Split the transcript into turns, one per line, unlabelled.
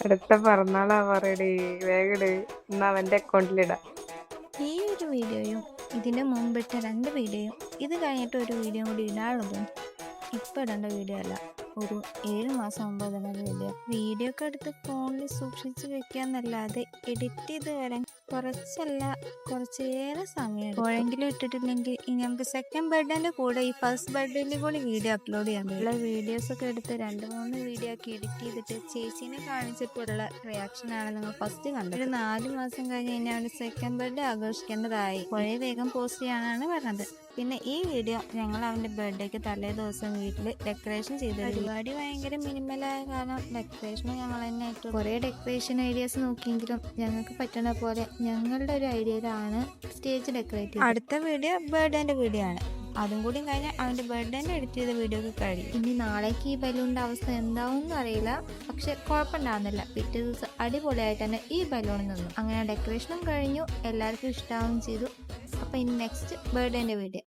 അടുത്ത പിറന്നാളാ പറയടേ. വേഗട് എന്നാ അവന്റെ അക്കൗണ്ടിലിടാം.
ഈ ഒരു വീഡിയോയും ഇതിൻ്റെ മുമ്പിട്ട 2 വീഡിയോയും ഇത് കഴിഞ്ഞിട്ട് ഒരു വീഡിയോ കൂടി ഇടാനുള്ളതും ഇപ്പോൾ ഇടേണ്ട വീഡിയോ അല്ല, ഒരു 7 മാസം മുമ്പ് ഇടുന്ന വീഡിയോ ഒക്കെ എടുത്ത് ഫോണിൽ സൂക്ഷിച്ച് വെക്കാന്നല്ലാതെ എഡിറ്റ് ചെയ്ത് വരാൻ കുറച്ചേറെ സമയം എപ്പോഴെങ്കിലും ഇട്ടിട്ടില്ലെങ്കിൽ ഇനി നമുക്ക് സെക്കൻഡ് ബർത്ത്ഡേൻ്റെ കൂടെ ഈ ഫസ്റ്റ് ബർത്ത്ഡേൻ്റെ കൂടി വീഡിയോ അപ്ലോഡ് ചെയ്യാൻ പറ്റുള്ള വീഡിയോസൊക്കെ എടുത്ത് 2-3 വീഡിയോ ഒക്കെ എഡിറ്റ് ചെയ്തിട്ട് ചേച്ചീനെ കാണിച്ചപ്പോഴുള്ള റിയാക്ഷനാണ് നിങ്ങൾ ഫസ്റ്റ് കണ്ടത്. ഒരു 4 മാസം കഴിഞ്ഞ് കഴിഞ്ഞാൽ അവൻ്റെ സെക്കൻഡ് ബർത്ത്ഡേ ആഘോഷിക്കേണ്ടതായി കുറേ വേഗം പോസ്റ്റ് ചെയ്യാനാണ് പറഞ്ഞത്. പിന്നെ ഈ വീഡിയോ ഞങ്ങൾ അവൻ്റെ ബർത്ത്ഡേക്ക് തലേ ദിവസം വീട്ടിൽ ഡെക്കറേഷൻ ചെയ്ത പരിപാടി ഭയങ്കര മിനിമലായ കാരണം ഡെക്കറേഷനും ഞങ്ങൾ തന്നെ ആയിട്ട് കുറേ ഡെക്കറേഷൻ ഐഡിയാസ് നോക്കിയെങ്കിലും ഞങ്ങൾക്ക് പറ്റുന്ന പോലെ ഞങ്ങളുടെ ഒരു ഐഡിയയിലാണ് സ്റ്റേജ് ഡെക്കറേറ്റ് ചെയ്തത്. അടുത്ത വീഡിയോ ബർത്ത്ഡേൻ്റെ വീഡിയോ ആണ്. അതും കൂടി കഴിഞ്ഞാൽ അവൻ്റെ ബർത്ത്ഡേൻ്റെ എഡിറ്റ് ചെയ്ത വീഡിയോ ഒക്കെ കഴിയും. ഇനി നാളേക്ക് ഈ ബലൂണിൻ്റെ അവസ്ഥ എന്താവും അറിയില്ല, പക്ഷെ കുഴപ്പമുണ്ടാകുന്നില്ല. പിറ്റേ ദിവസം അടിപൊളിയായിട്ട് തന്നെ ഈ ബലൂൺ നിന്നു. അങ്ങനെ ഡെക്കറേഷനും കഴിഞ്ഞു, എല്ലാവർക്കും ഇഷ്ടമാവുകയും ചെയ്തു. അപ്പോൾ ഇനി നെക്സ്റ്റ് ബർത്ത്ഡേൻ്റെ വീഡിയോ